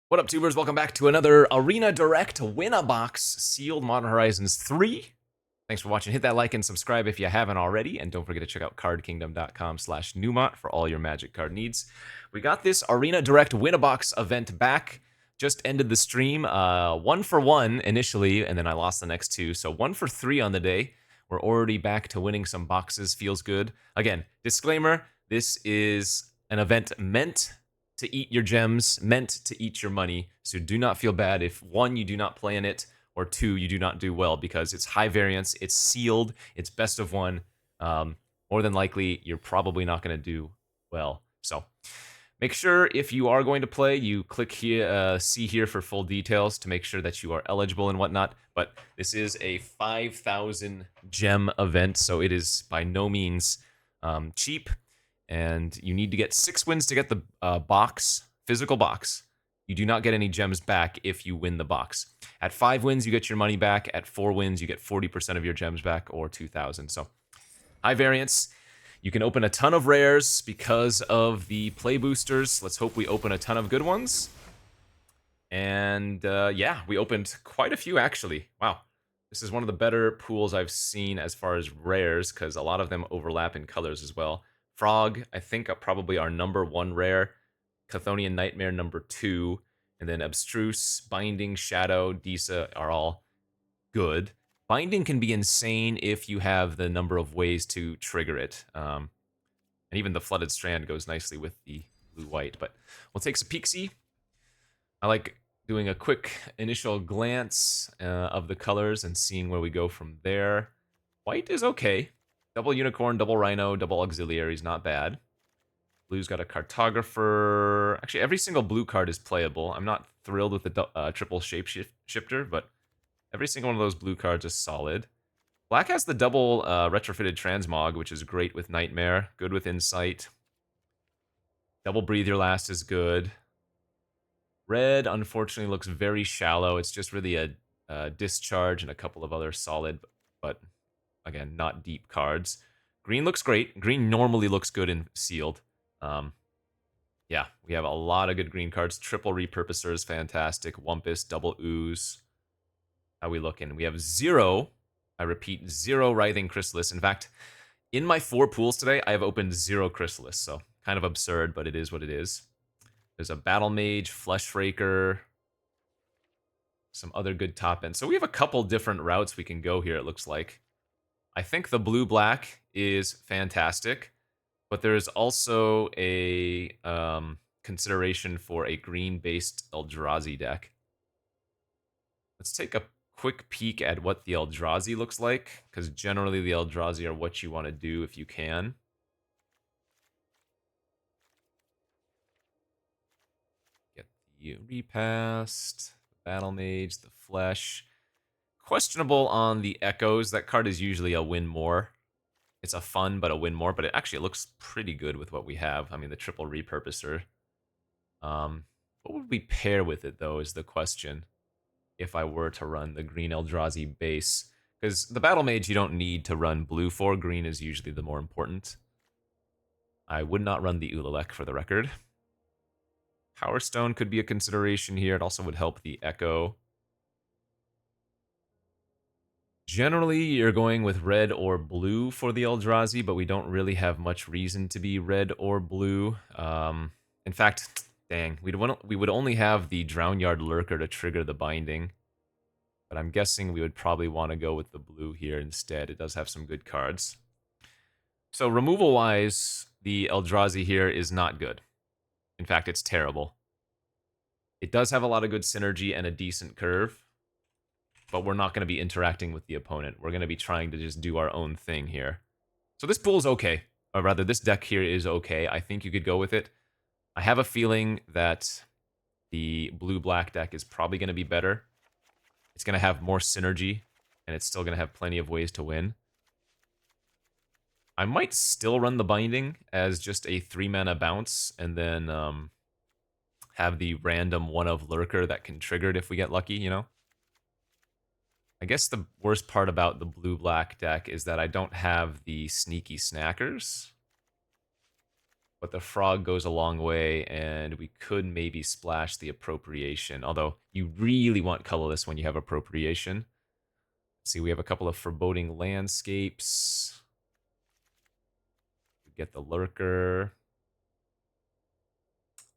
What up, tubers? Welcome back to another Arena Direct Win-A-Box Sealed Modern Horizons 3. Thanks for watching. Hit that like and subscribe if you haven't already. And don't forget to check out cardkingdom.com/Numot for all your Magic card needs. We got this Arena Direct Win-A-Box event back. Just ended the stream. 1 for 1 initially, and then I lost the next two. So 1 for 3 on the day. We're already back to winning some boxes. Feels good. Again, disclaimer, this is an event meant to eat your gems, meant to eat your money. So do not feel bad if 1, you do not play in it, or 2, you do not do well, because it's high variance, it's sealed, it's best of 1. More than likely, you're probably not going to do well. So make sure if you are going to play, you click here, see here for full details to make sure that you are eligible and whatnot. But this is a 5,000 gem event, so it is by no means cheap. And you need to get 6 wins to get the physical box. You do not get any gems back if you win the box. At 5 wins, you get your money back. At 4 wins, you get 40% of your gems back, or 2,000. So high variance. You can open a ton of rares because of the play boosters. Let's hope we open a ton of good ones. And yeah, we opened quite a few actually. Wow. This is one of the better pools I've seen as far as rares, because a lot of them overlap in colors as well. Frog, I think, probably our #1 rare. Chthonian Nightmare #2. And then Abstruse, Binding, Shadow, Disa are all good. Binding can be insane if you have the number of ways to trigger it. And even the Flooded Strand goes nicely with the blue-white. But we'll take some peeksy. I like doing a quick initial glance of the colors and seeing where we go from there. White is okay. Double Unicorn, double Rhino, double Auxiliary is not bad. Blue's got a Cartographer. Actually, every single blue card is playable. I'm not thrilled with the triple Shapeshifter, but every single one of those blue cards is solid. Black has the double retrofitted Transmog, which is great with Nightmare, good with Insight. Double Breathe Your Last is good. Red, unfortunately, looks very shallow. It's just really a Discharge and a couple of other solid, but again, not deep cards. Green looks great. Green normally looks good in sealed. Yeah, we have a lot of good green cards. Triple Repurposer is fantastic. Wumpus, double Ooze. How we looking? We have 0, I repeat, 0 Writhing Chrysalis. In fact, in my 4 pools today, I have opened 0 Chrysalis, so kind of absurd, but it is what it is. There's a Battle Mage, Fleshraker, some other good top end. So we have a couple different routes we can go here, it looks like. I think the blue-black is fantastic, but there's also a consideration for a green-based Eldrazi deck. Let's take a quick peek at what the Eldrazi looks like, because generally the Eldrazi are what you want to do if you can. Get the Repast, the Battle Mage, the Flesh. Questionable on the Echoes. That card is usually a win more. It's a fun, but a win more. But it looks pretty good with what we have. I mean, the triple repurposer. What would we pair with it, though, is the question. If I were to run the green Eldrazi base. Because the Battle Mage you don't need to run blue for. Green is usually the more important. I would not run the Ulalek for the record. Power Stone could be a consideration here. It also would help the Echo. Generally, you're going with red or blue for the Eldrazi, but we don't really have much reason to be red or blue. In fact, dang, we would only have the Drownyard Lurker to trigger the binding. But I'm guessing we would probably want to go with the blue here instead. It does have some good cards. So removal-wise, the Eldrazi here is not good. In fact, it's terrible. It does have a lot of good synergy and a decent curve, but we're not going to be interacting with the opponent. We're going to be trying to just do our own thing here. So this pool is okay. Or rather, this deck here is okay. I think you could go with it. I have a feeling that the blue-black deck is probably going to be better. It's going to have more synergy, and it's still going to have plenty of ways to win. I might still run the Binding as just a 3-mana bounce, and then have the random one of Lurker that can trigger it if we get lucky, you know? I guess the worst part about the blue-black deck is that I don't have the sneaky snackers. But the frog goes a long way, and we could maybe splash the appropriation. Although you really want colorless when you have appropriation. Let's see, we have a couple of foreboding landscapes. We get the lurker.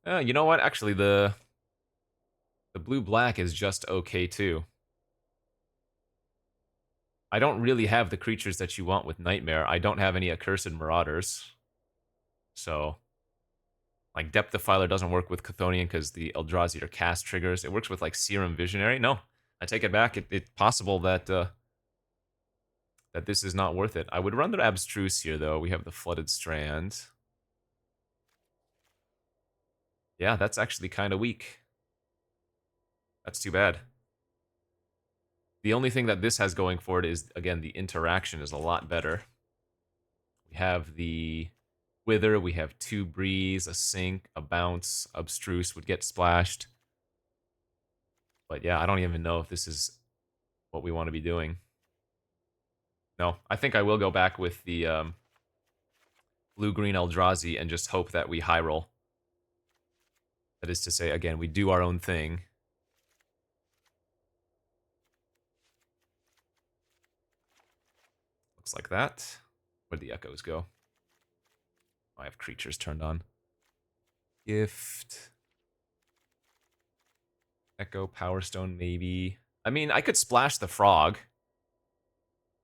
You know what? Actually, the blue-black is just okay, too. I don't really have the creatures that you want with Nightmare. I don't have any Accursed Marauders. So, like, Depth Defiler doesn't work with Chthonian because the Eldrazi are cast triggers. It works with, like, Serum Visionary. No, I take it back. It's possible that that this is not worth it. I would run the Abstruse here, though. We have the Flooded Strand. Yeah, that's actually kind of weak. That's too bad. The only thing that this has going for it is, again, the interaction is a lot better. We have the Wither, we have 2 Breeze, a Sink, a Bounce, Abstruse would get splashed. But yeah, I don't even know if this is what we want to be doing. No, I think I will go back with the blue-green Eldrazi and just hope that we high roll. That is to say, again, we do our own thing. Looks like that. Where'd the echoes go? Oh, I have creatures turned on. Gift. Echo, Power Stone, maybe. I mean, I could splash the frog.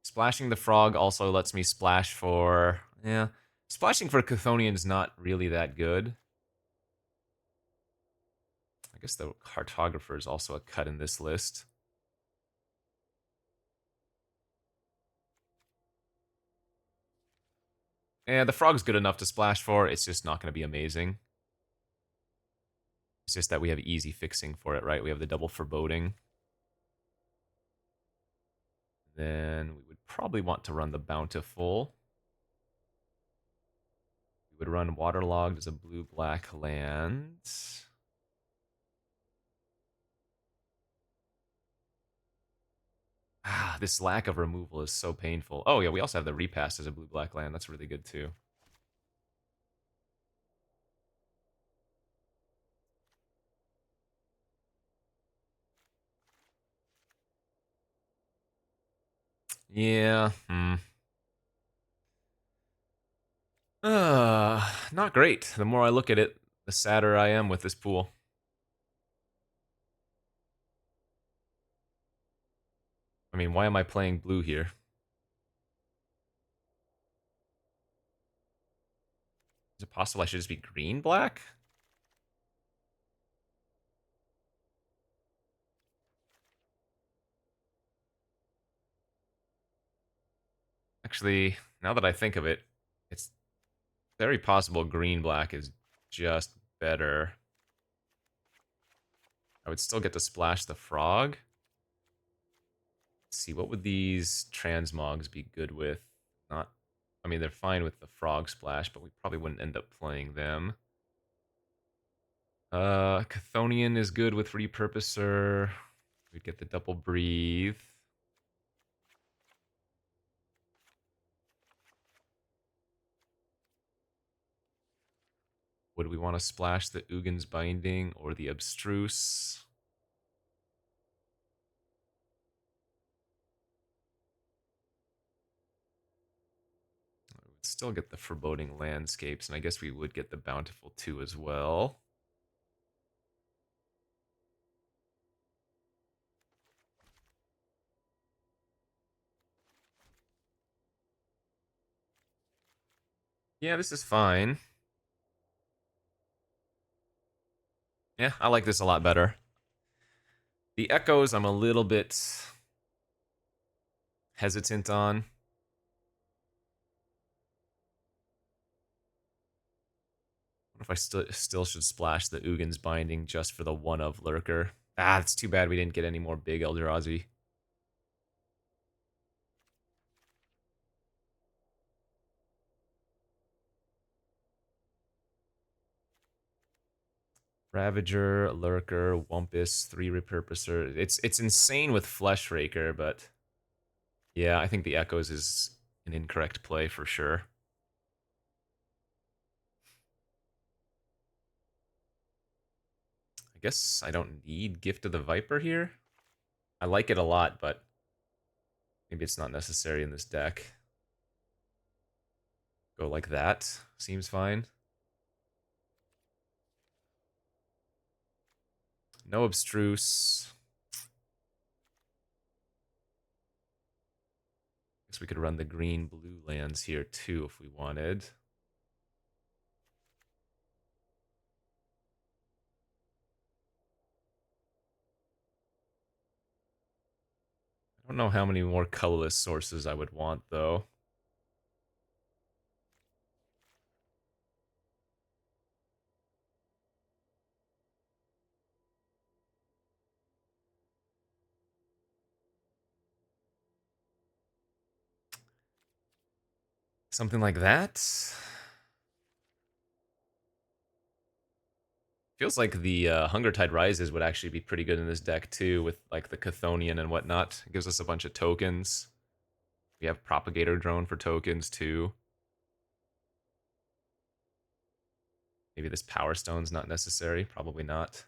Splashing the frog also lets me splash for... Yeah. Splashing for Chthonian is not really that good. I guess the Cartographer is also a cut in this list. And the frog's good enough to splash for. It's just not going to be amazing. It's just that we have easy fixing for it, right? We have the double foreboding. Then we would probably want to run the Bountiful. We would run Waterlogged as a blue-black land. Ah, this lack of removal is so painful. Oh yeah, we also have the Repass as a blue-black land. That's really good too. Yeah, not great. The more I look at it, the sadder I am with this pool. I mean, why am I playing blue here? Is it possible I should just be green-black? Actually, now that I think of it, it's very possible green-black is just better. I would still get to splash the frog. Let's see, what would these transmogs be good with? Not, I mean, they're fine with the frog splash, but we probably wouldn't end up playing them. Chthonian is good with Repurposer. We'd get the double breathe. Would we want to splash the Ugin's Binding or the Abstruse? We would still get the Foreboding Landscapes, and I guess we would get the Bountiful too as well. Yeah, this is fine. Yeah, I like this a lot better. The Echoes, I'm a little bit hesitant on. What if I still should splash the Ugin's Binding just for the one of Lurker? Ah, it's too bad we didn't get any more big Eldrazi. Ravager, Lurker, Wumpus, 3 Repurposer. It's insane with Fleshraker, but yeah, I think the Echoes is an incorrect play for sure. guess I don't need Gift of the Viper here. I like it a lot, but maybe it's not necessary in this deck. Go like that. Seems fine. No Abstruse. Guess we could run the green-blue lands here too if we wanted. I don't know how many more colorless sources I would want, though. Something like that. Feels like the Hungertide Rises would actually be pretty good in this deck, too, with like the Chthonian and whatnot. It gives us a bunch of tokens. We have Propagator Drone for tokens, too. Maybe this Power Stone's not necessary. Probably not.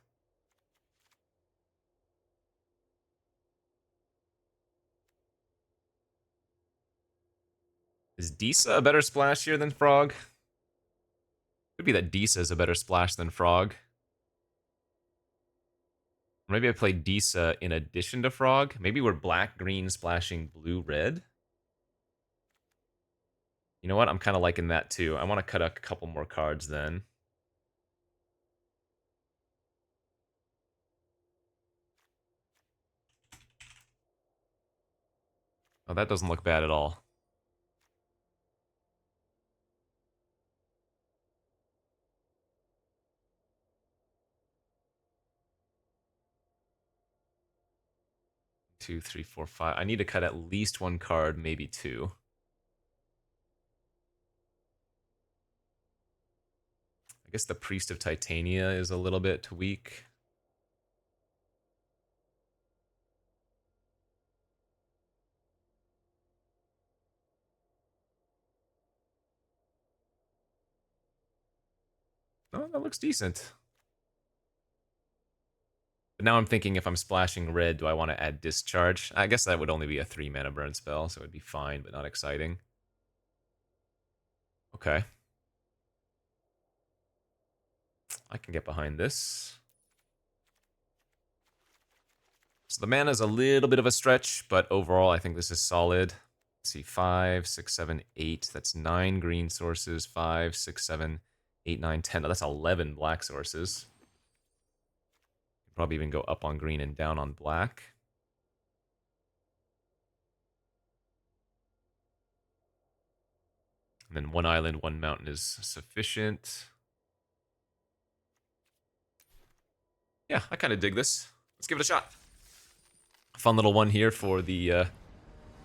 Is Disa a better splash here than Frog? Could be that Disa is a better splash than Frog. Maybe I play Disa in addition to Frog. Maybe we're black-green splashing blue-red. You know what? I'm kind of liking that too. I want to cut a couple more cards then. Oh, that doesn't look bad at all. Two, three, four, five. I need to cut at least one card, maybe two. I guess the Priest of Titania is a little bit weak. Oh, that looks decent. But now I'm thinking if I'm splashing red, do I want to add Discharge? I guess that would only be a 3-mana burn spell, so it would be fine, but not exciting. Okay. I can get behind this. So the mana is a little bit of a stretch, but overall I think this is solid. Let's see, 5, 6, 7, 8. That's 9 green sources. 5, 6, 7, 8, 9, 10. Oh, that's 11 black sources. Probably even go up on green and down on black. And then 1 island, 1 mountain is sufficient. Yeah, I kind of dig this. Let's give it a shot. Fun little one here for the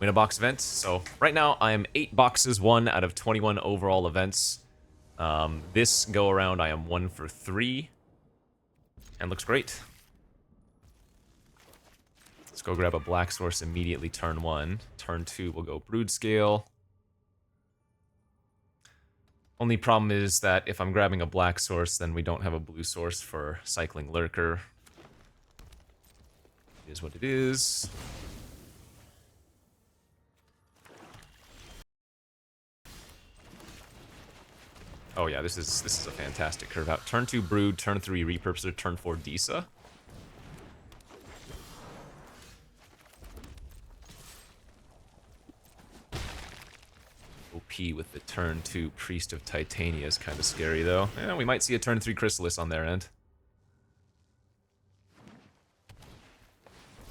win a box event. So right now I am 8 boxes, 1 out of 21 overall events. This go around I am 1 for 3. And looks great. Let's go grab a black source immediately turn 1. Turn 2 we'll go Brood Scale. Only problem is that if I'm grabbing a black source, then we don't have a blue source for cycling Lurker. It is what it is. Oh yeah, this is a fantastic curve out. Turn 2 Brood, turn 3 Repurposer, turn 4 Disa. OP with the turn 2 Priest of Titania is kind of scary though. Yeah, we might see a turn 3 Chrysalis on their end.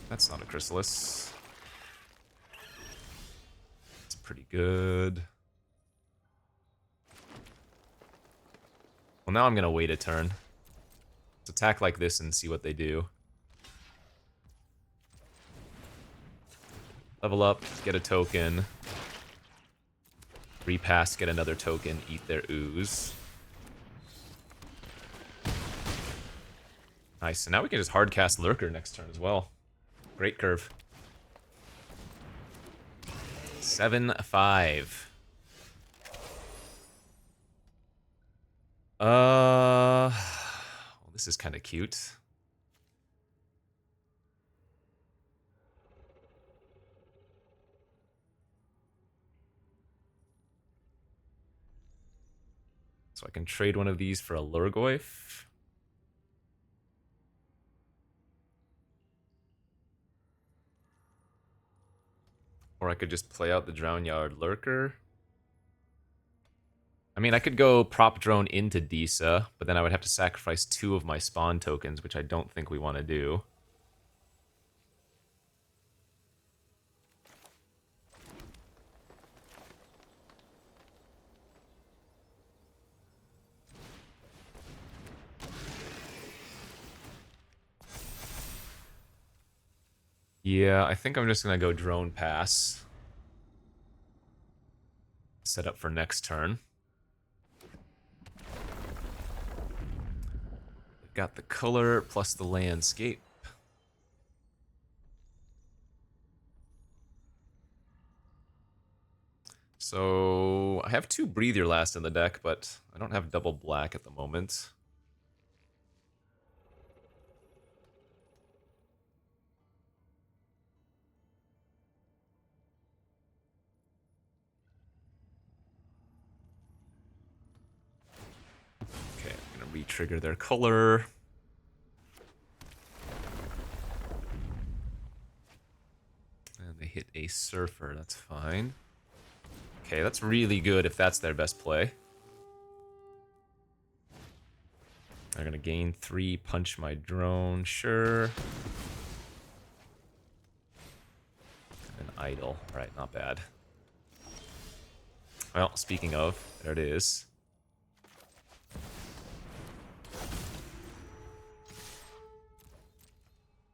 That's not a Chrysalis. It's pretty good. Well, now I'm gonna wait a turn. Let's attack like this and see what they do. Level up, get a token. Repass, get another token, eat their ooze. Nice, so now we can just hardcast Lurker next turn as well. Great curve. 7-5. Well, this is kind of cute. So I can trade one of these for a Lurgoyf. Or I could just play out the Drownyard Lurker. I mean, I could go prop drone into Disa, but then I would have to sacrifice 2 of my spawn tokens, which I don't think we want to do. Yeah, I think I'm just going to go drone pass. Set up for next turn. Got the color plus the landscape. So I have 2 Breathe Your Last in the deck, but I don't have double black at the moment. Okay, I'm gonna re-trigger their color. And they hit a Surfer, that's fine. Okay, that's really good if that's their best play. They're gonna gain 3, punch my drone, sure. And idle. Alright, not bad. Well, speaking of, there it is.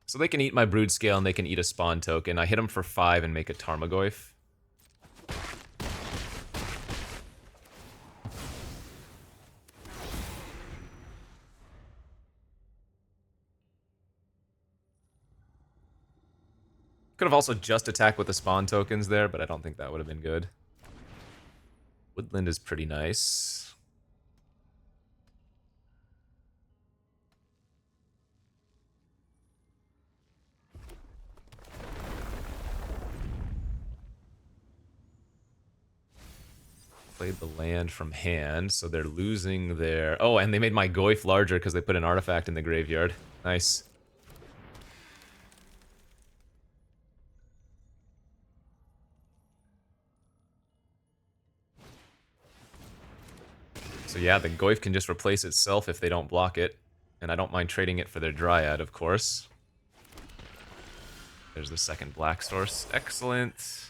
So they can eat my Brood Scale and they can eat a spawn token. I hit them for 5 and make a Tarmogoyf. Could have also just attacked with the spawn tokens there, but I don't think that would have been good. Woodland is pretty nice. Played the land from hand, so they're losing their... Oh, and they made my Goyf larger because they put an artifact in the graveyard. Nice. So yeah, the Goyf can just replace itself if they don't block it. And I don't mind trading it for their Dryad, of course. There's the second black source. Excellent.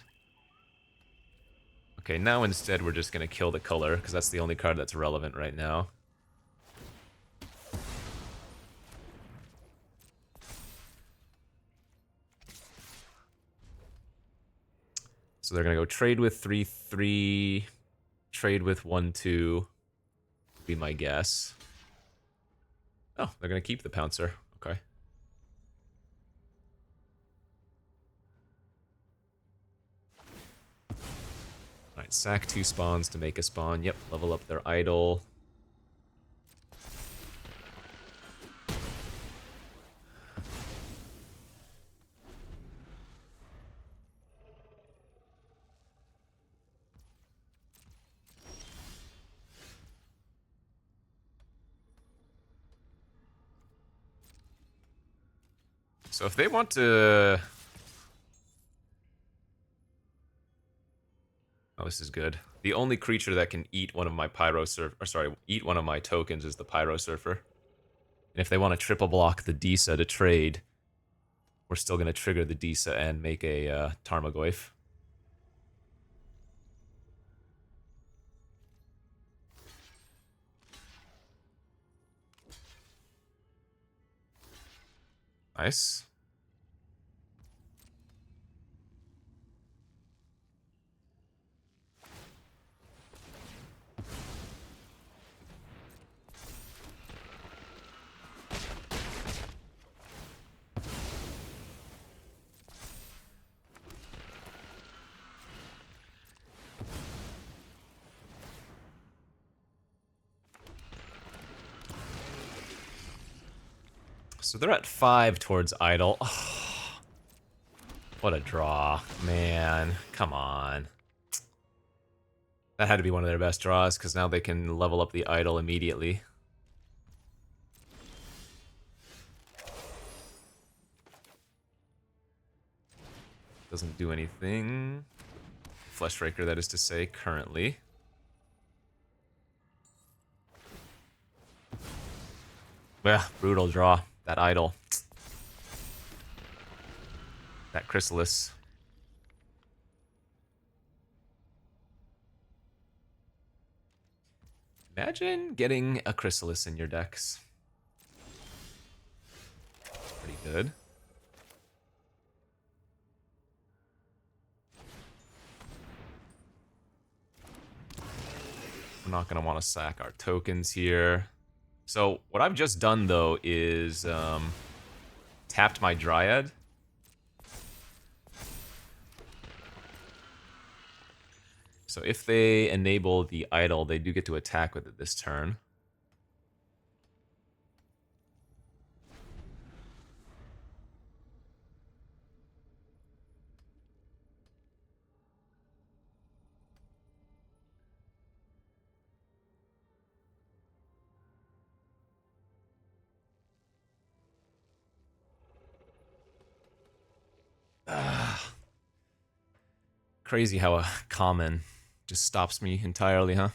Okay, now instead we're just going to kill the color, because that's the only card that's relevant right now. So they're going to go trade with 3/3, trade with 1/2, be my guess. Oh, they're going to keep the Pouncer. Okay. Alright, sack 2 spawns to make a spawn. Yep, level up their idol. So if they want to... Oh, this is good. The only creature that can eat one of my eat one of my tokens is the Pyro Surfer. And if they want to triple block the Disa to trade, we're still going to trigger the Disa and make a Tarmogoyf. Nice. So they're at 5 towards idle. Oh, what a draw. Man, come on. That had to be one of their best draws, because now they can level up the idol immediately. Doesn't do anything. Fleshraker, that is to say, currently. Yeah, brutal draw. That idol. That Chrysalis. Imagine getting a Chrysalis in your decks. It's pretty good. We're not going to want to sack our tokens here. So what I've just done, though, is tapped my Dryad. So if they enable the idol, they do get to attack with it this turn. Crazy how a common just stops me entirely, huh?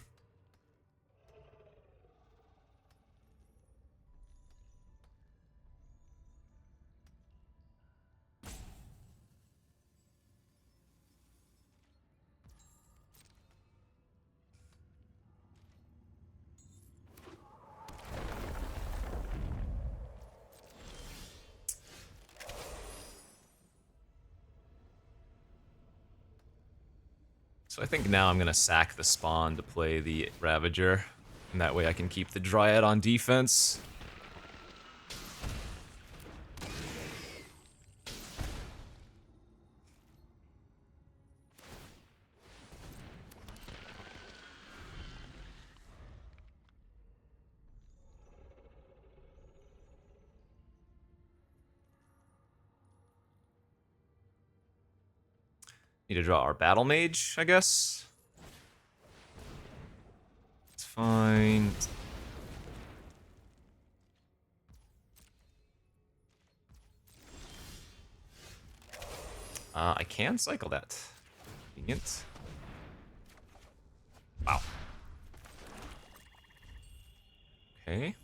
So I think now I'm going to sack the spawn to play the Ravager, and that way I can keep the Dryad on defense. Need to draw our Battle Mage, I guess. It's fine. I can cycle that. Convenient. Wow. Okay.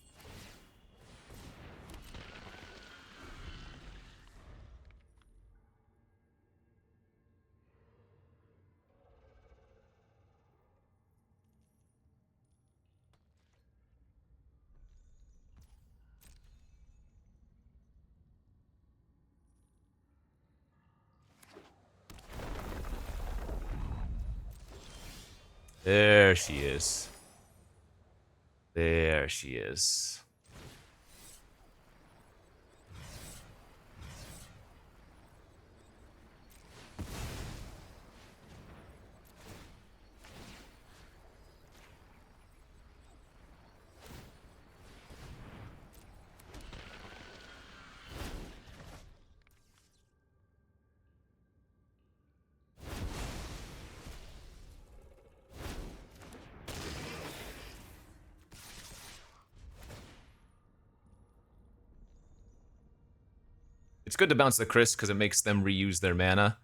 There she is. There she is. It's good to bounce the Chris because it makes them reuse their mana.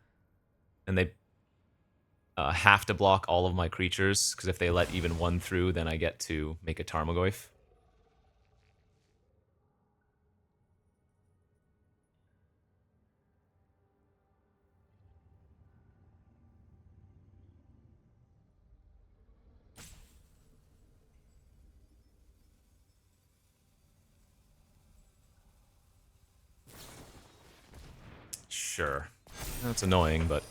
And they have to block all of my creatures, because if they let even one through, then I get to make a Tarmogoyf. Sure. That's annoying, but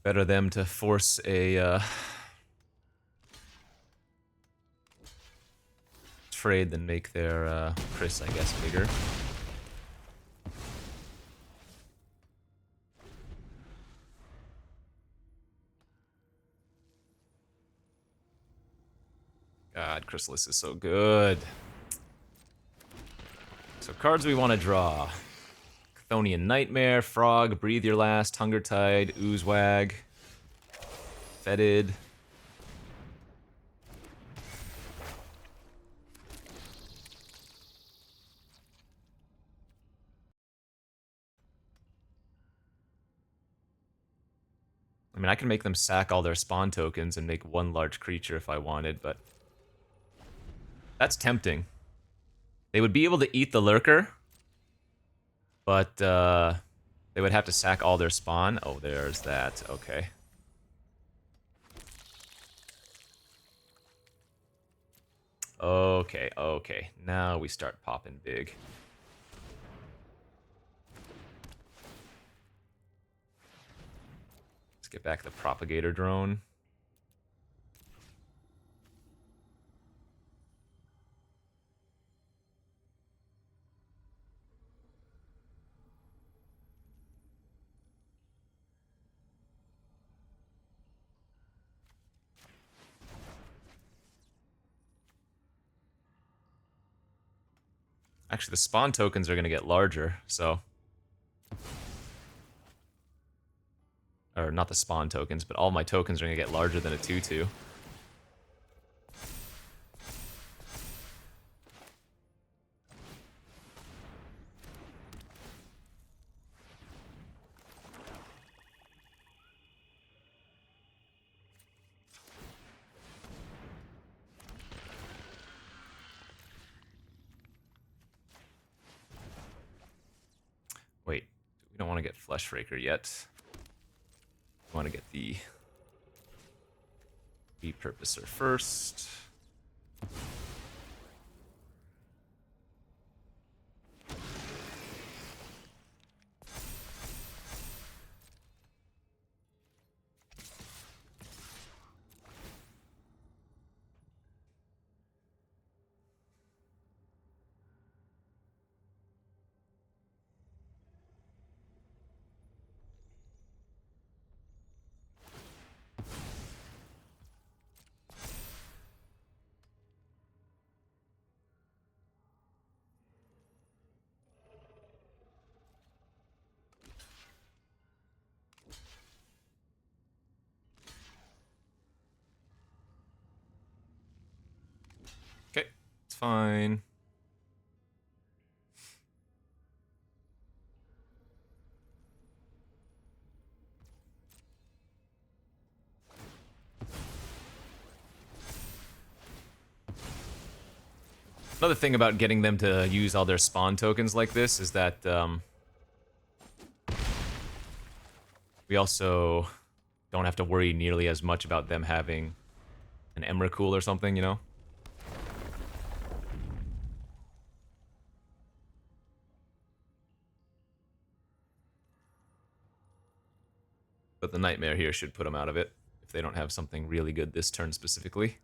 better them to force a trade than make their Chris, I guess, bigger. God, Chrysalis is so good. So cards we want to draw. Chthonian Nightmare, Frog, Breathe Your Last, Hunger Tide, Oozewag. Fetid. I mean, I can make them sack all their spawn tokens and make one large creature if I wanted, but that's tempting. They would be able to eat the lurker, but they would have to sack all their spawn. Oh, there's that. Okay. Okay, okay. Now we start popping big. Let's get back the propagator drone. Actually, the spawn tokens are going to get larger, so... Or not the spawn tokens, but all my tokens are going to get larger than a 2/2. Wait, we don't want to get Fleshraker yet. We want to get the Repurposer first. Okay, it's fine. Another thing about getting them to use all their spawn tokens like this is that we also don't have to worry nearly as much about them having an Emrakul or something, you know? But the Nightmare here should put them out of it, if they don't have something really good this turn specifically.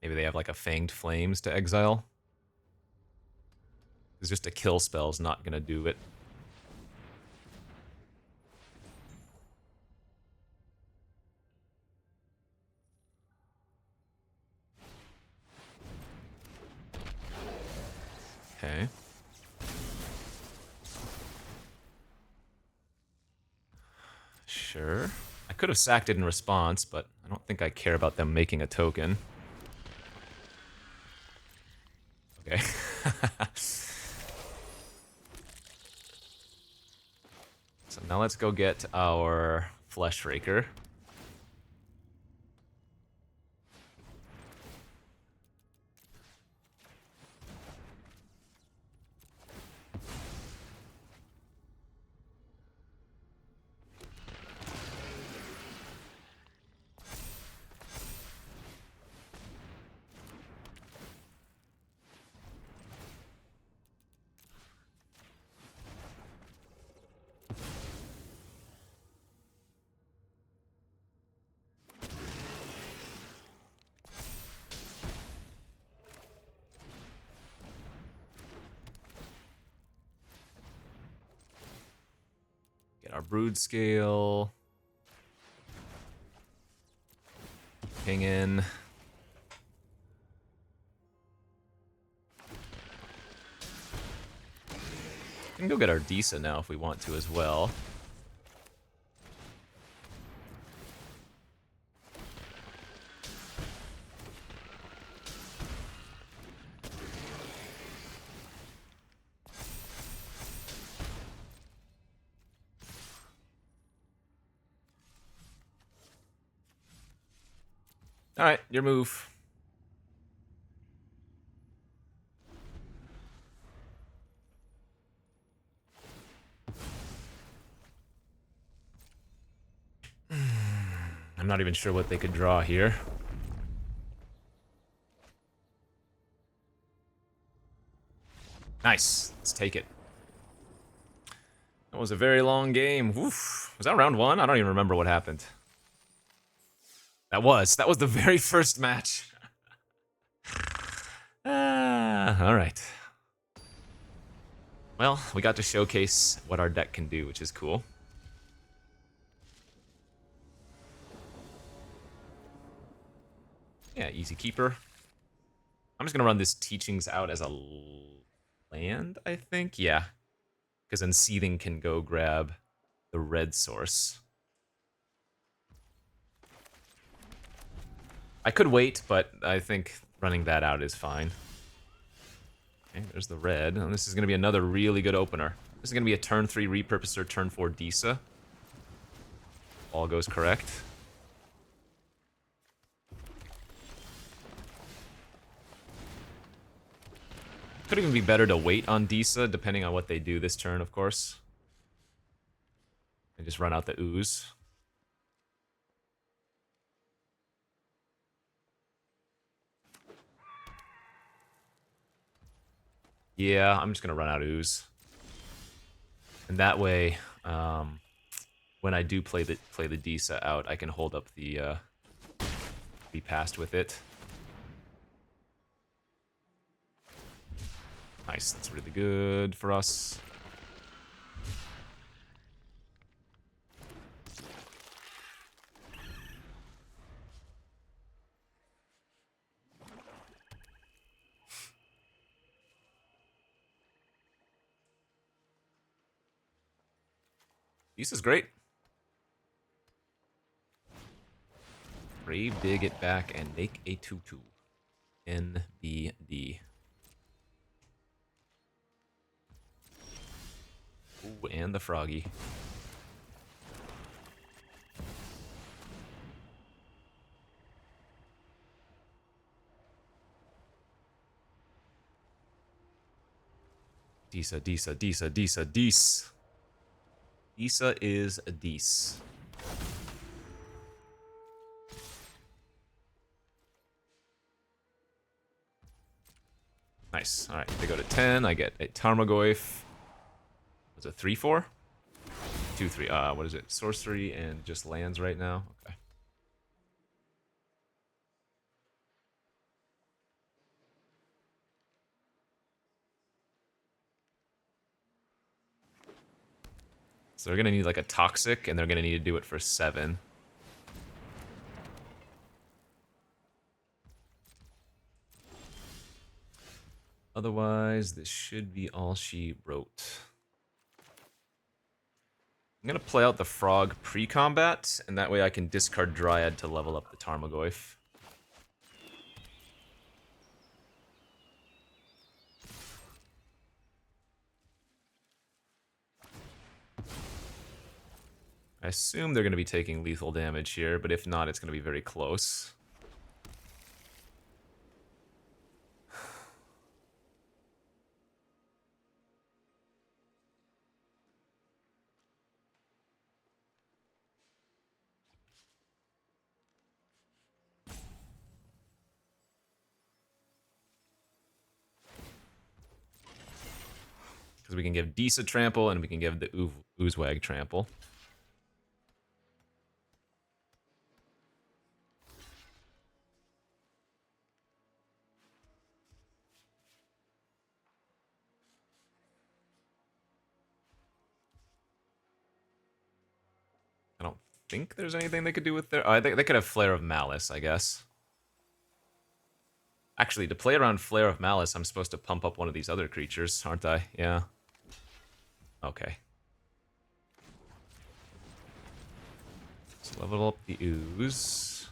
Maybe they have like a Fanged Flames to exile. Because just a kill spell's not gonna do it. Okay. Sure. I could have sacked it in response, but I don't think I care about them making a token. Okay. So now let's go get our Fleshraker. Get our Brood Scale. Ping in. We can go get our Disa now if we want to as well. Alright, your move. I'm not even sure what they could draw here. Nice. Let's take it. That was a very long game. Oof. Was that round 1? I don't even remember what happened. That was the very first match. Alright. Well, we got to showcase what our deck can do, which is cool. Yeah, easy keeper. I'm just gonna run this Teachings out as a land, I think? Yeah. Because then Seething can go grab the red source. I could wait, but I think running that out is fine. Okay, there's the red. And this is gonna be another really good opener. This is gonna be a turn 3 repurposer, turn 4 Disa. All goes correct. Could even be better to wait on Disa, depending on what they do this turn, of course. And just run out the ooze. Yeah, I'm just gonna run out ooze. And that way, when I do play the Disa out, I can hold up the be passed with it. Nice, that's really good for us. Disa's great. Brave dig it back and make a 2/2. NBD. Ooh, and the froggy. Disa, Disa, Disa, Disa, Dis. Disa is a Dis. Nice. Alright, they go to 10. I get a Tarmogoyf. Was it 3/4? 2/3. What is it? Sorcery and just lands right now? Okay. So they're gonna need like a Toxic, and they're gonna need to do it for 7. Otherwise, this should be all she wrote. I'm gonna play out the Frog pre-combat, and that way I can discard Dryad to level up the Tarmogoyf. I assume they're gonna be taking lethal damage here, but if not, it's gonna be very close. Because we can give Disa trample, and we can give the Oozewag trample. I don't think there's anything they could do with their... Oh, they could have Flare of Malice, I guess. Actually, to play around Flare of Malice, I'm supposed to pump up one of these other creatures, aren't I? Yeah. Okay. Let's level up the ooze.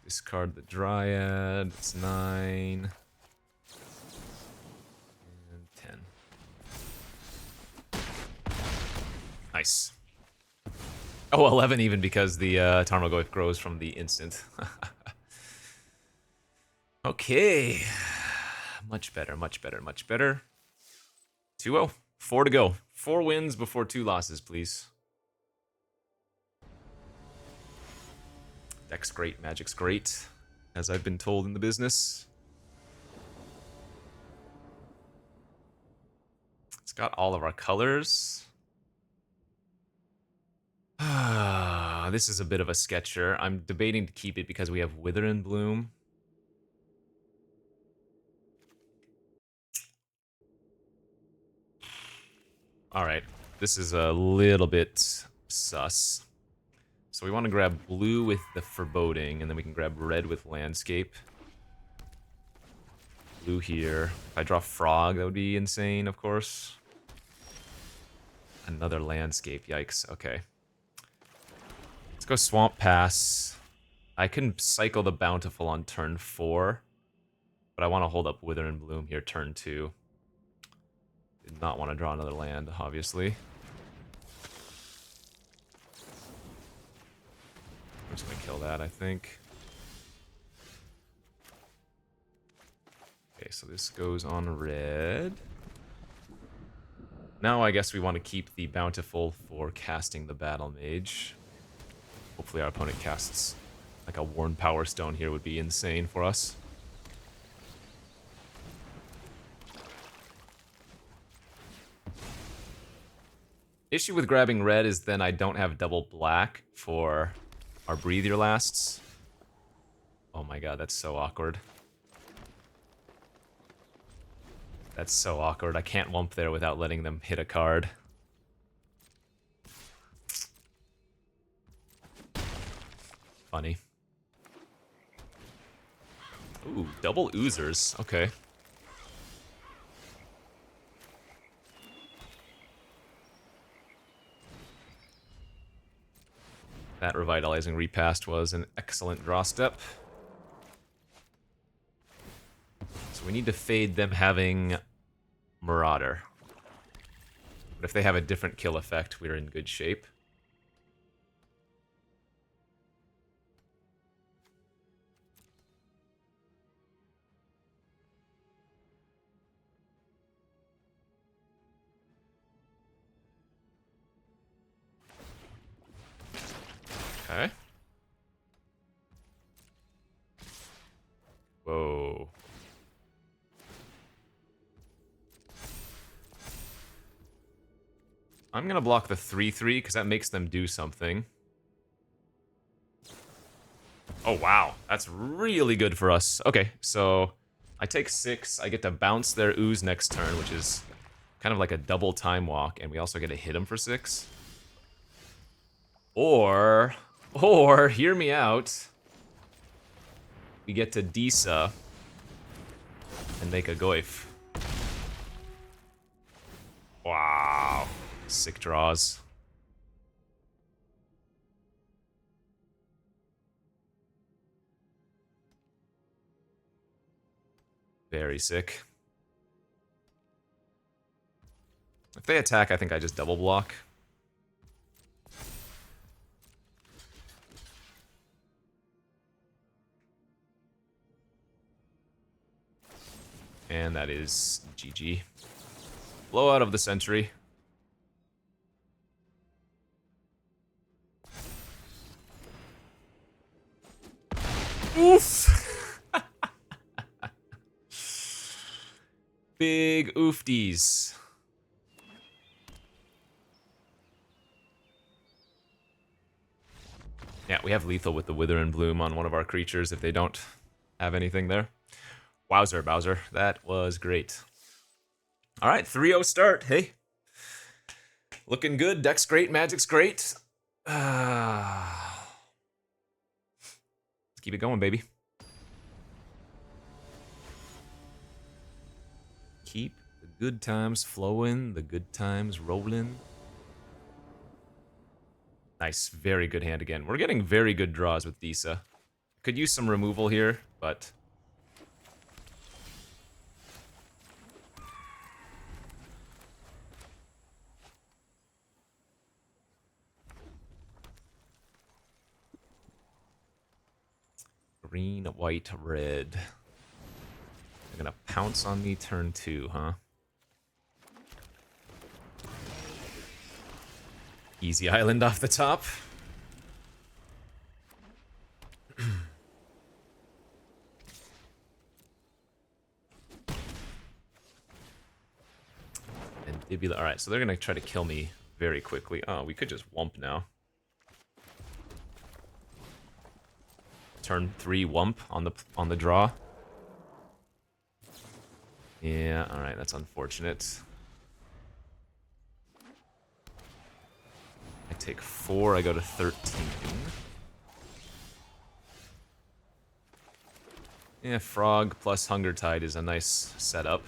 Discard the Dryad. It's 9. And 10. Nice. Oh, 11 even because the Tarmogoyf grows from the instant. Okay. Much better, much better, much better. 2-0. 4 to go. 4 wins before 2 losses, please. Deck's great, Magic's great, as I've been told in the business. It's got all of our colors. This is a bit of a sketcher. I'm debating to keep it because we have Wither and Bloom. Alright, this is a little bit sus. So we want to grab blue with the Foreboding, and then we can grab red with Landscape. Blue here. If I draw Frog, that would be insane, of course. Another Landscape, yikes, okay. Let's go Swamp Pass. I can cycle the Bountiful on turn 4, but I want to hold up Wither and Bloom here turn 2. Did not want to draw another land, obviously. I'm just going to kill that, I think. Okay, so this goes on red. Now I guess we want to keep the Bountiful for casting the Battle Mage. Hopefully our opponent casts like a Worn Power Stone here would be insane for us. Issue with grabbing red is then I don't have double black for our Breathe Your Lasts. Oh my god, that's so awkward. That's so awkward. I can't Wump there without letting them hit a card. Funny. Ooh, double Oozers. Okay. That Revitalizing Repast was an excellent draw step. So we need to fade them having Marauder. But if they have a different kill effect, we're in good shape. Okay. Whoa. I'm gonna block the 3/3 because that makes them do something. Oh wow, that's really good for us. Okay, so I take 6. I get to bounce their ooze next turn, which is kind of like a double time walk, and we also get to hit them for 6. Or hear me out. We get to Disa and make a Goyf. Wow. Sick draws. Very sick. If they attack, I think I just double block. And that is GG. Blowout of the century. Oof! Big oofties. Yeah, we have lethal with the Wither and Bloom on one of our creatures if they don't have anything there. Wowzer, Bowser. That was great. Alright, 3-0 start. Hey. Looking good. Deck's great. Magic's great. keep it going, baby. Keep the good times flowing, the good times rolling. Nice, very good hand again. We're getting very good draws with Disa. Could use some removal here, but... Green, white, red. They're gonna pounce on me turn 2, huh? Easy island off the top. Mandibula. Alright, so they're gonna try to kill me very quickly. Oh, we could just wump now. Turn 3 wump on the draw. Yeah, alright, that's unfortunate. I take 4, I go to 13. Yeah, Frog plus Hunger Tide is a nice setup.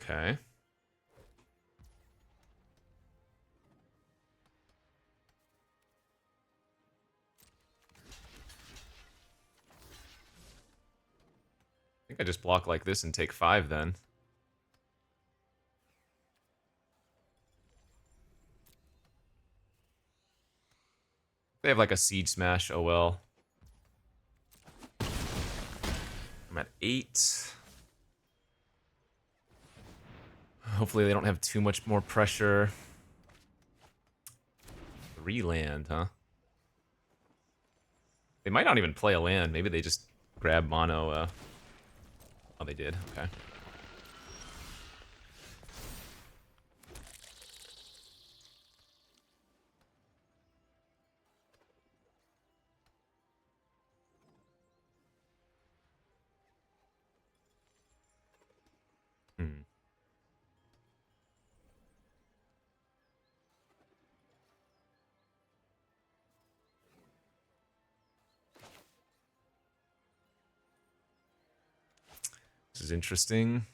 Okay. I think I just block like this and take 5 then. They have like a Siege Smash, oh well. I'm at 8. Hopefully they don't have too much more pressure. 3 land, huh? They might not even play a land. Maybe they just grab mono. Oh, they did. Okay. Hmm. This is interesting.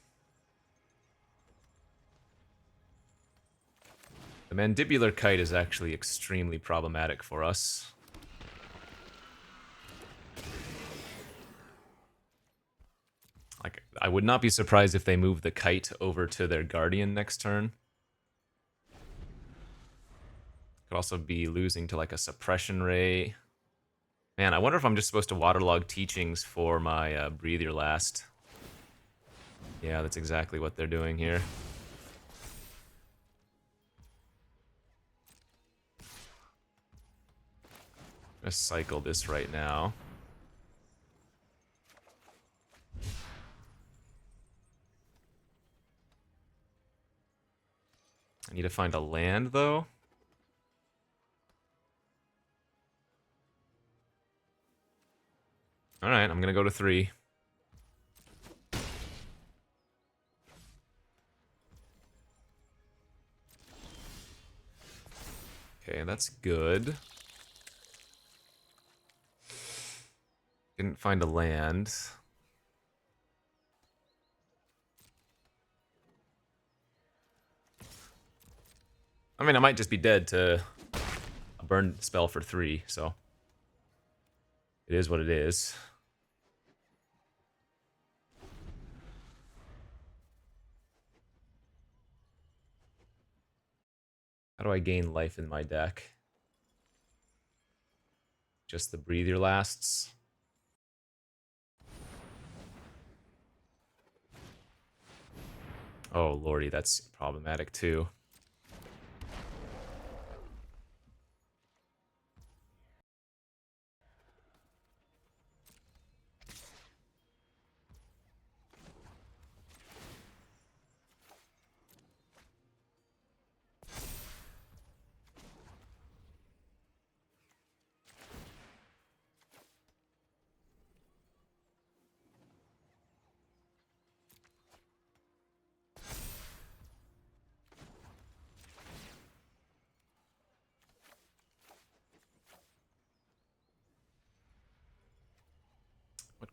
The Mandibular Kite is actually extremely problematic for us. Like, I would not be surprised if they move the Kite over to their Guardian next turn. Could also be losing to like a Suppression Ray. Man, I wonder if I'm just supposed to waterlog Teachings for my Breathe Your Last. Yeah, that's exactly what they're doing here. I'm gonna cycle this right now. I need to find a land, though. Alright, I'm gonna go to 3. Okay, that's good. Didn't find a land. I mean, I might just be dead to a burn spell for 3, so it is what it is. How do I gain life in my deck? Just the Breathe Your Lasts. Oh, lordy, that's problematic too.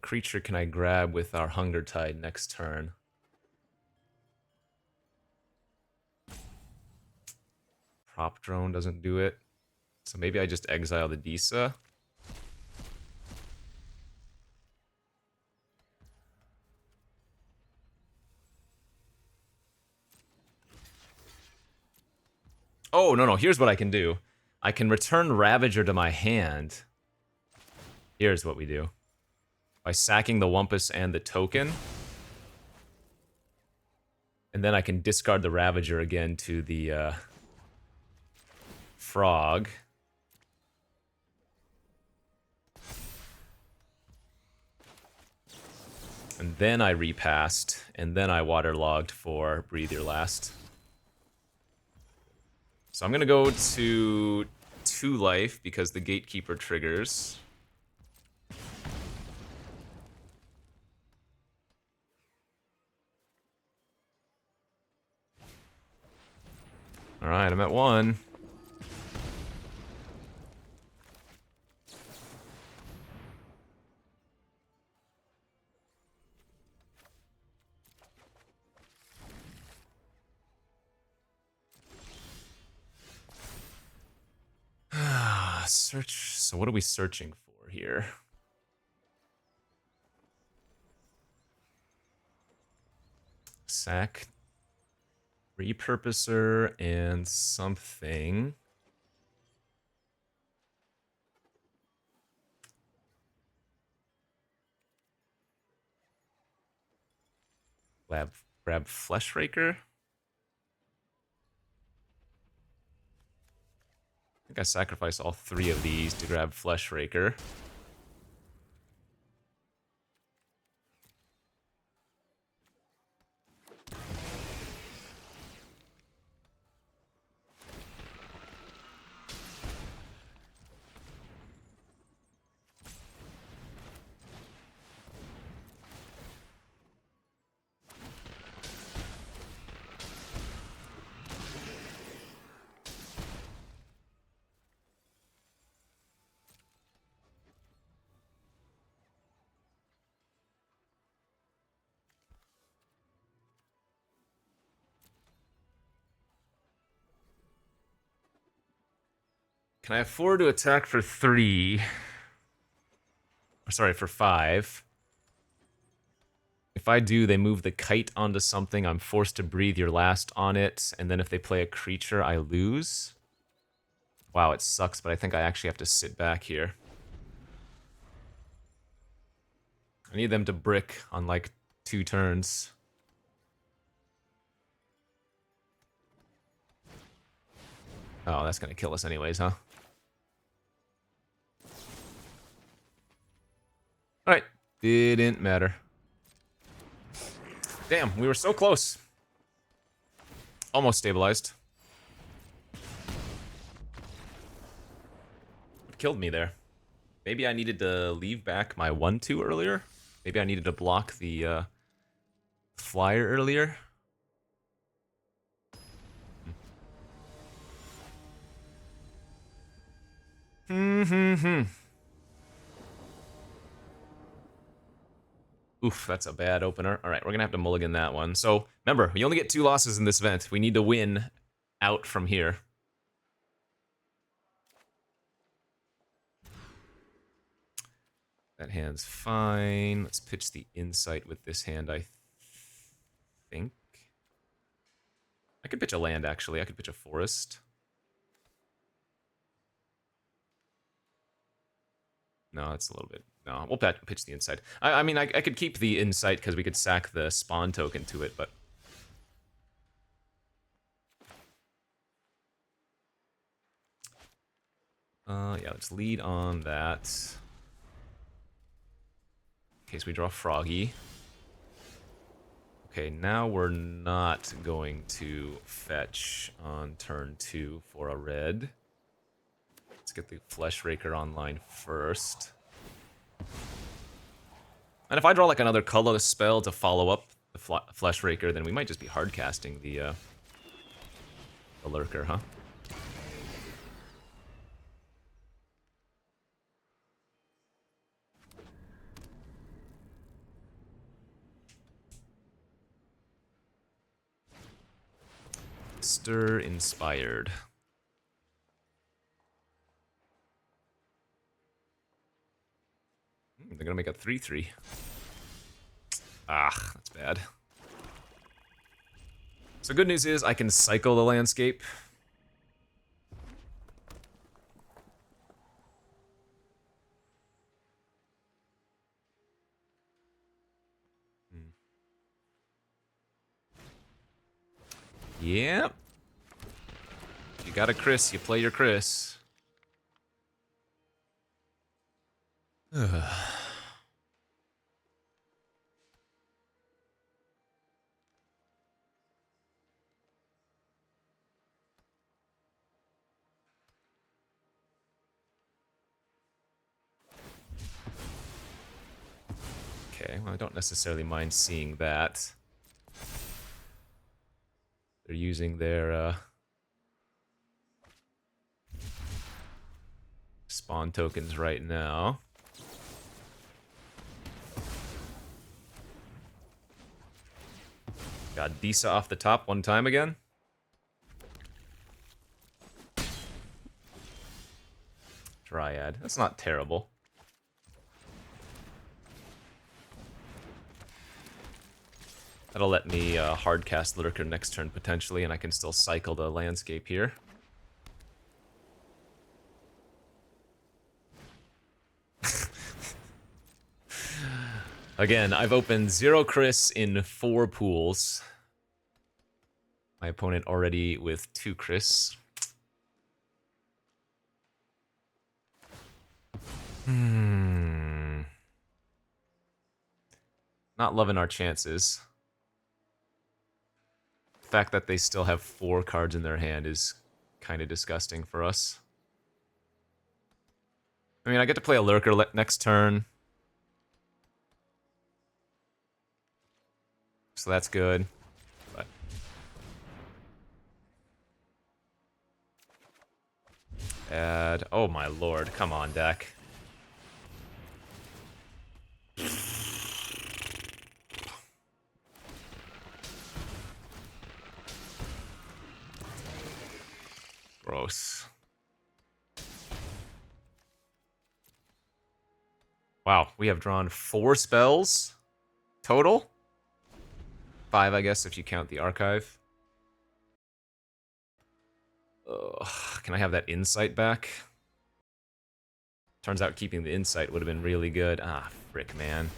creature can I grab with our Hunger Tide next turn? Prop Drone doesn't do it. So maybe I just exile the Disa. Oh, no, here's what I can do. I can return Ravager to my hand. Here's what we do. By sacking the Wumpus and the token. And then I can discard the Ravager again to the Frog. And then I repassed, and then I waterlogged for Breathe Your Last. So I'm gonna go to 2 life because the Gatekeeper triggers. Alright, I'm at 1. Search. So what are we searching for here? Sack, Repurposer, and something. Grab Fleshraker. I think I sacrificed all 3 of these to grab Fleshraker. Can I afford to attack for 3? Or sorry, for 5. If I do, they move the kite onto something. I'm forced to Breathe Your Last on it. And then if they play a creature, I lose. Wow, it sucks, but I think I actually have to sit back here. I need them to brick on like 2 turns. Oh, that's gonna kill us anyways, huh? Alright, didn't matter. Damn, we were so close. Almost stabilized. It killed me there. Maybe I needed to leave back my 1-2 earlier? Maybe I needed to block the flyer earlier? Oof, that's a bad opener. Alright, we're gonna have to mulligan that one. So, remember, we only get 2 losses in this event. We need to win out from here. That hand's fine. Let's pitch the Insight with this hand, I think. I could pitch a land, actually. I could pitch a Forest. No, it's a little bit... No, we'll pitch the Insight. I mean, I could keep the Insight because we could sack the spawn token to it, but... yeah, let's lead on that. In case we draw Froggy. Okay, now we're not going to fetch on turn 2 for a red. Let's get the Fleshraker online first. And if I draw like another colorless spell to follow up the Fleshraker, then we might just be hardcasting the Lurker, huh? Monster inspired. They're gonna make a 3/3. Ah, that's bad. So good news is I can cycle the landscape. Yep. You got a Chris, you play your Chris. Okay, well, I don't necessarily mind seeing that. They're using their spawn tokens right now. Got Disa off the top one time again. Dryad. That's not terrible. That'll let me hardcast Lurker next turn potentially, and I can still cycle the landscape here. Again, I've opened 0 Chris in 4 pools. My opponent already with 2 Chris. Not loving our chances. The fact that they still have 4 cards in their hand is kind of disgusting for us. I mean, I get to play a Lurker next turn. So that's good. But add... Oh my lord, come on, deck. Gross. Wow, we have drawn 4 spells total. 5, I guess, if you count the archive. Ugh, can I have that insight back? Turns out keeping the insight would have been really good. Ah, frick, man.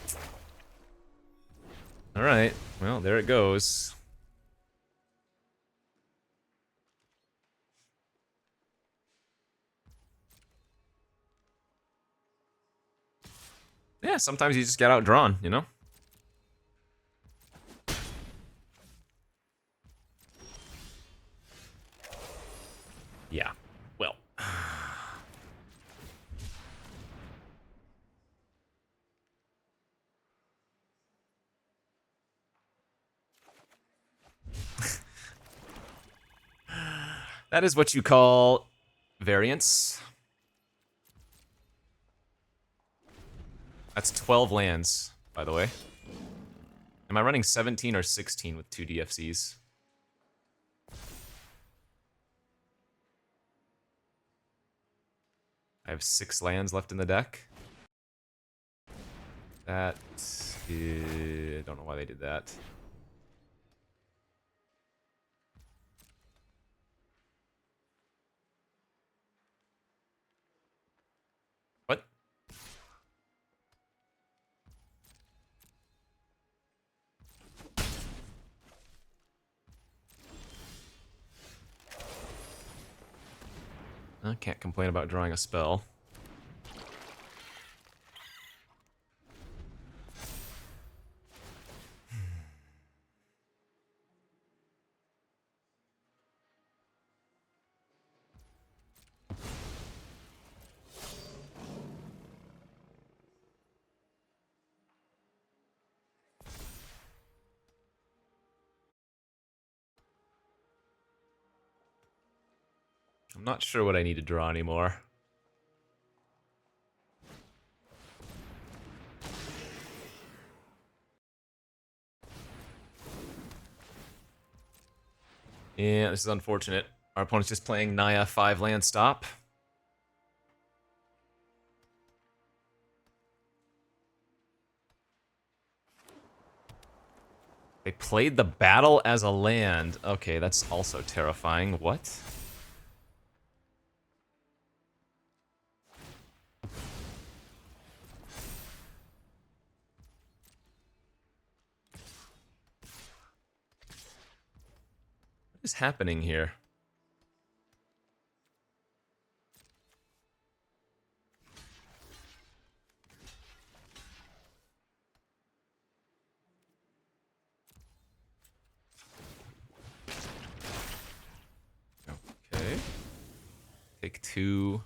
Alright, well, there it goes. Yeah, sometimes you just get outdrawn, you know? Yeah, well. That is what you call variance. That's 12 lands, by the way. Am I running 17 or 16 with 2 DFCs? I have 6 lands left in the deck. That... I don't know why they did that. What? I can't complain about drawing a spell. I'm not sure what I need to draw anymore. Yeah, this is unfortunate. Our opponent's just playing Naya 5-land stop. They played the battle as a land. Okay, that's also terrifying. What? What is happening here? Okay. Take 2.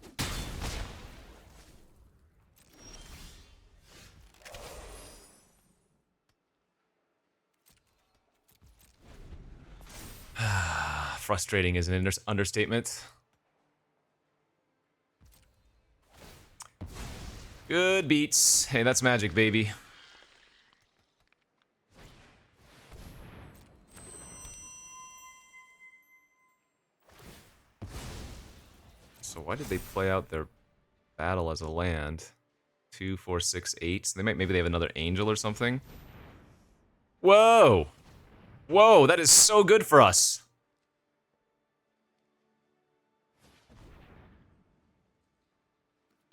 Frustrating is an understatement. Good beats. Hey, that's magic, baby. So why did they play out their battle as a land? 2, 4, 6, 8. So maybe they have another angel or something. Whoa! Whoa, that is so good for us.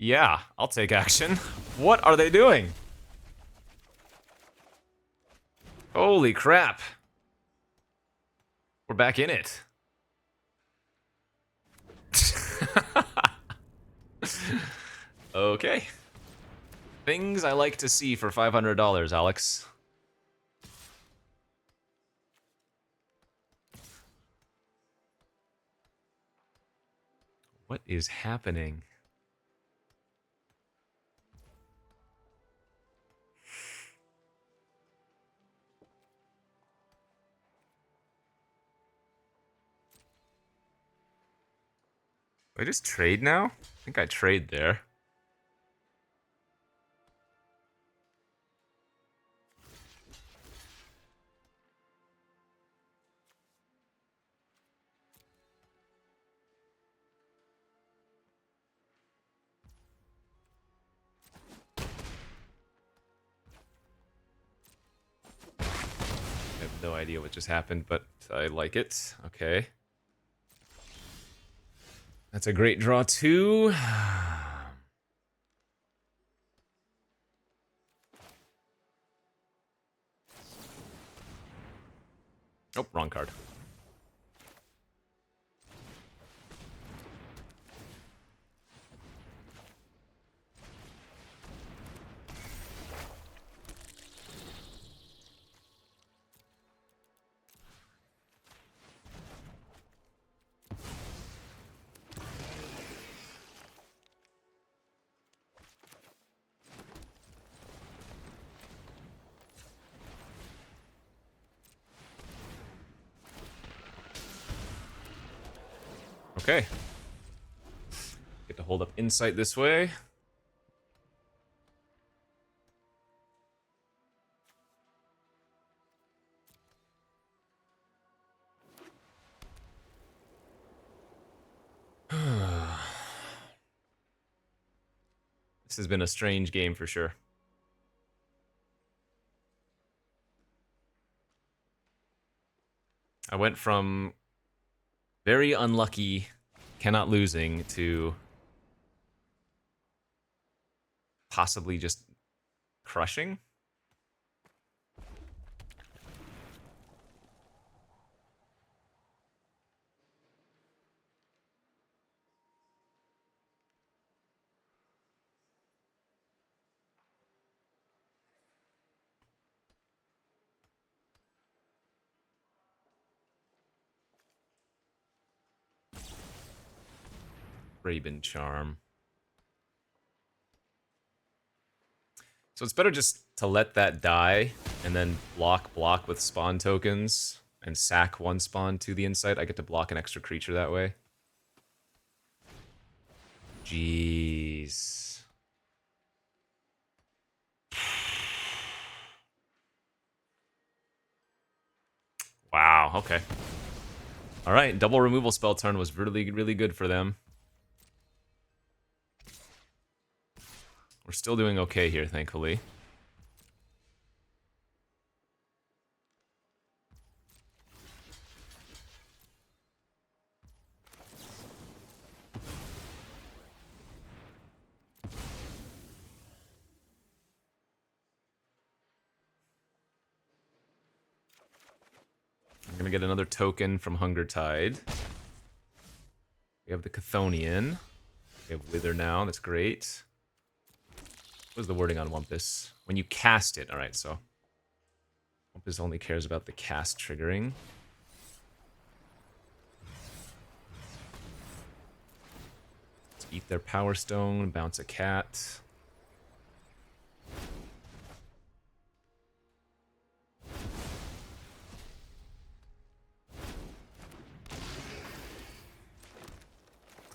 Yeah, I'll take action. What are they doing? Holy crap. We're back in it. Okay. Things I like to see for $500, Alex. What is happening? Do I just trade now? I think I trade there. I have no idea what just happened, but I like it. Okay. That's a great draw, too. Oh, wrong card. Okay. Get to hold up insight this way. This has been a strange game for sure. I went from very unlucky, cannot losing, to possibly just crushing. Raven Charm. So it's better just to let that die and then block with spawn tokens and sack one spawn to the insight. I get to block an extra creature that way. Jeez. Wow, okay. All right, double removal spell turn was really, really good for them. We're still doing okay here, thankfully. I'm gonna get another token from Hunger Tide. We have the Chthonian. We have Wither now, that's great. What was the wording on Wumpus? When you cast it, alright, so Wumpus only cares about the cast triggering. Let's eat their Power Stone, bounce a cat.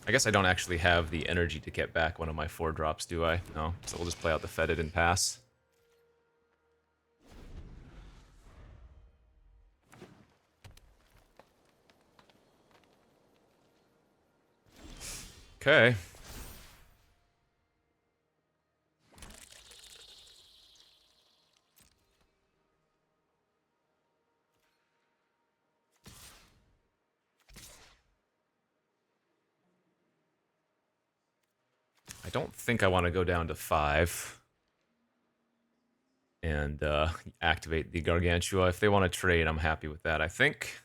I guess I don't actually have the energy to get back one of my 4 drops, do I? No, so we'll just play out the Fetid and pass. Okay. I don't think I want to go down to 5 and activate the Gargantua. If they want to trade, I'm happy with that, I think.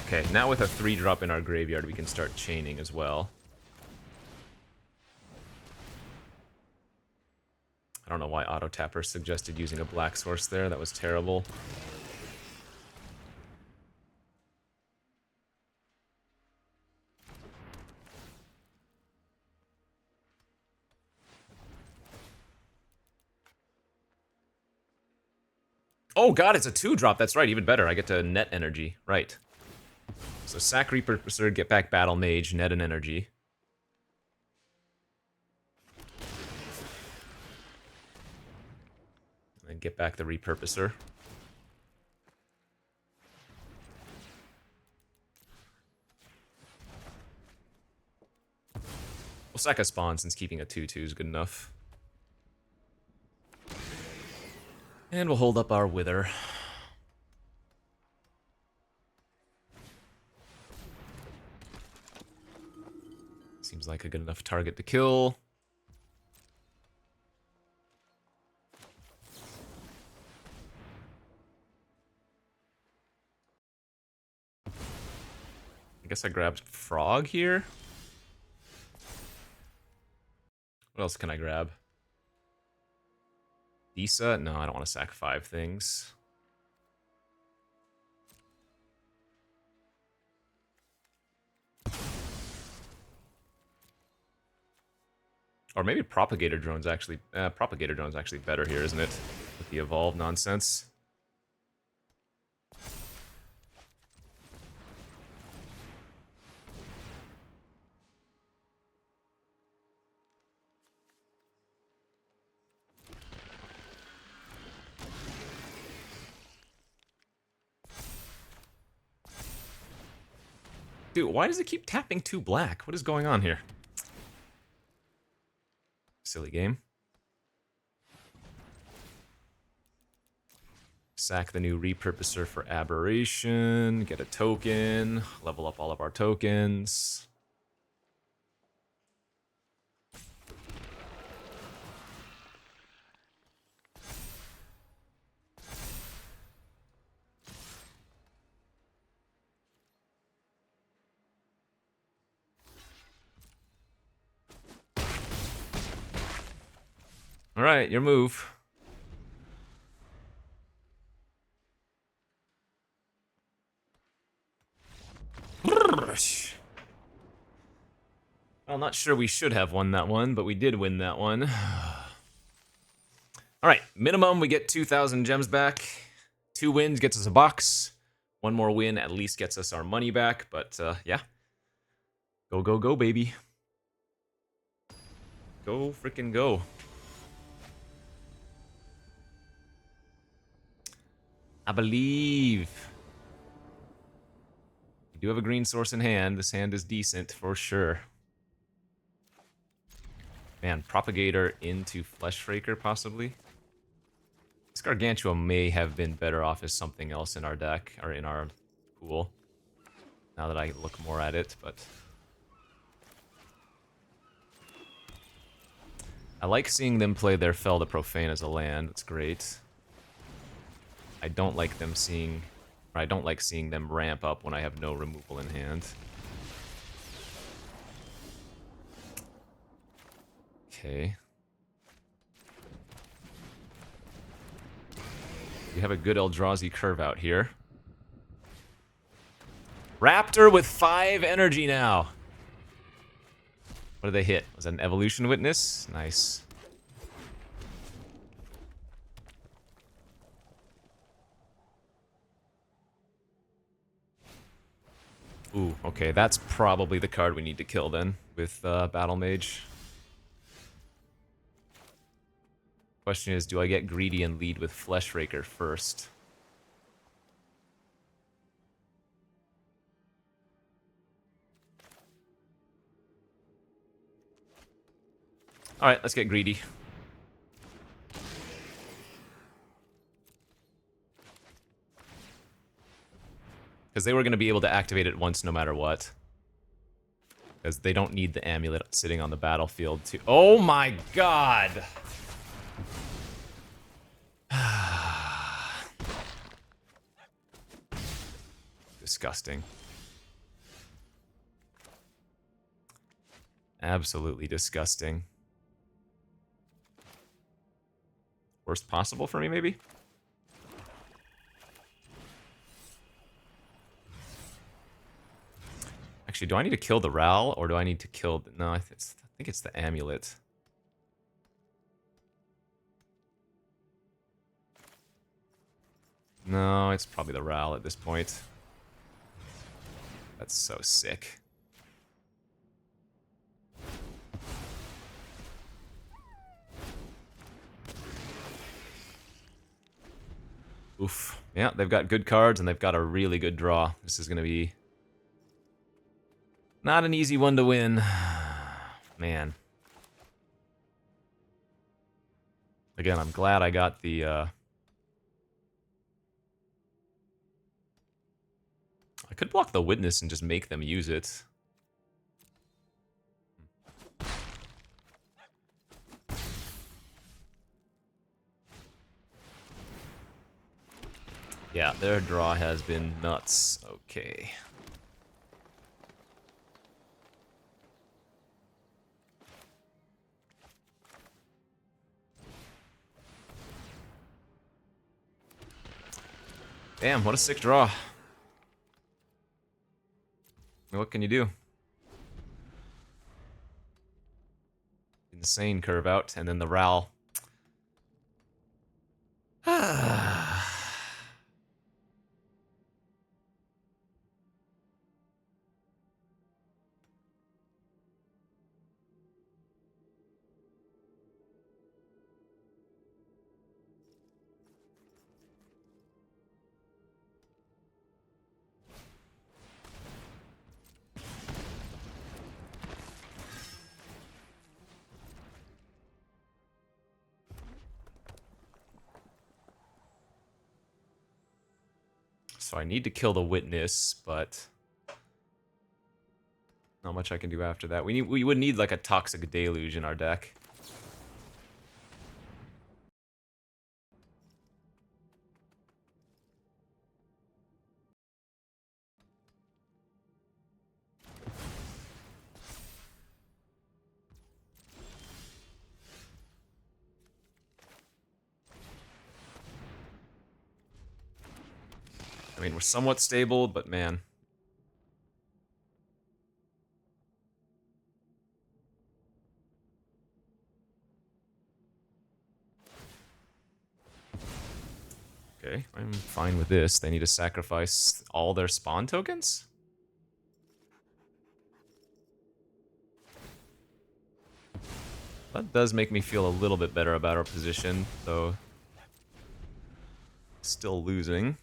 Okay, now with a 3-drop in our graveyard, we can start chaining as well. I don't know why Auto Tapper suggested using a black source there. That was terrible. Oh god, it's a 2-drop. That's right, even better. I get to net energy. Right. So sack Repurposer, get back Battle Mage, net an energy. And get back the Repurposer. We'll sack a spawn since keeping a 2/2 is good enough. And we'll hold up our Wither. Seems like a good enough target to kill. I guess I grabbed Frog here. What else can I grab? Disa? No, I don't want to sack 5 things. Or maybe Propagator Drone's actually better here, isn't it? With the evolve nonsense. Dude, why does it keep tapping 2 black? What is going on here? Silly game. Sack the new Repurposer for Aberration. Get a token. Level up all of our tokens. Alright, your move. Well, not sure we should have won that one, but we did win that one. Alright, minimum we get 2,000 gems back. 2 wins gets us a box. 1 more win at least gets us our money back, but yeah. Go, go, go, baby. Go frickin' go. I believe. We do have a green source in hand. This hand is decent for sure. Man, Propagator into Fleshraker possibly. This Gargantua may have been better off as something else in our deck, or in our pool. Now that I look more at it, but... I like seeing them play their Fel the Profane as a land. It's great. I don't like them seeing... Or I don't like seeing them ramp up when I have no removal in hand. Okay. We have a good Eldrazi curve out here. Raptor with 5 energy now. What did they hit? Was that an Evolution Witness? Nice. Ooh, okay, that's probably the card we need to kill then, with Battle Mage. Question is, do I get greedy and lead with Fleshraker first? Alright, let's get greedy. Because they were going to be able to activate it once no matter what. Because they don't need the amulet sitting on the battlefield to... Oh my god! Disgusting. Absolutely disgusting. Worst possible for me, maybe? Actually, do I need to kill the Ral, or do I need to kill... No, I think it's the amulet. No, it's probably the Ral at this point. That's so sick. Oof. Yeah, they've got good cards, and they've got a really good draw. This is going to be... not an easy one to win. Man. Again, I'm glad I got the... I could block the Witness and just make them use it. Yeah, their draw has been nuts. Okay. Damn, what a sick draw. What can you do? Insane curve out, and then the Ral. So I need to kill the Witness, but not much I can do after that. We would need like a Toxic Deluge in our deck. I mean, we're somewhat stable, but man. Okay, I'm fine with this. They need to sacrifice all their spawn tokens? That does make me feel a little bit better about our position, though still losing.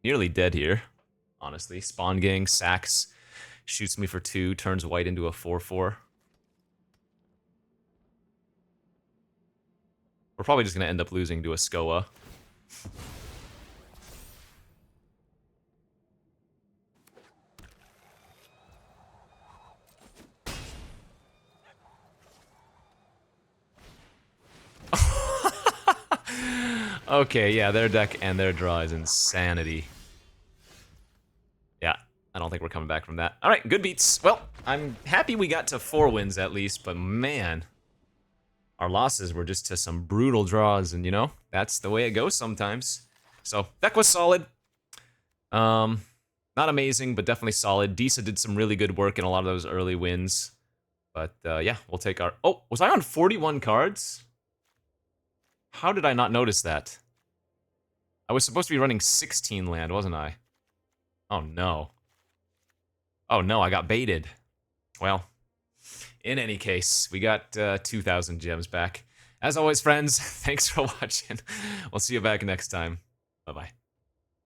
Nearly dead here, honestly. Spawn gang, sacks, shoots me for 2, turns white into a 4-4. We're probably just going to end up losing to a Skoa. Okay, yeah, their deck and their draw is insanity. Yeah, I don't think we're coming back from that. All right, good beats. Well, I'm happy we got to 4 wins at least, but man, our losses were just to some brutal draws, and you know, that's the way it goes sometimes. So, deck was solid. Not amazing, but definitely solid. Disa did some really good work in a lot of those early wins. But yeah, we'll take our... Oh, was I on 41 cards? How did I not notice that? I was supposed to be running 16 land, wasn't I? Oh no. Oh no, I got baited. Well, in any case, we got 2,000 gems back. As always, friends, thanks for watching. We'll see you back next time. Bye-bye.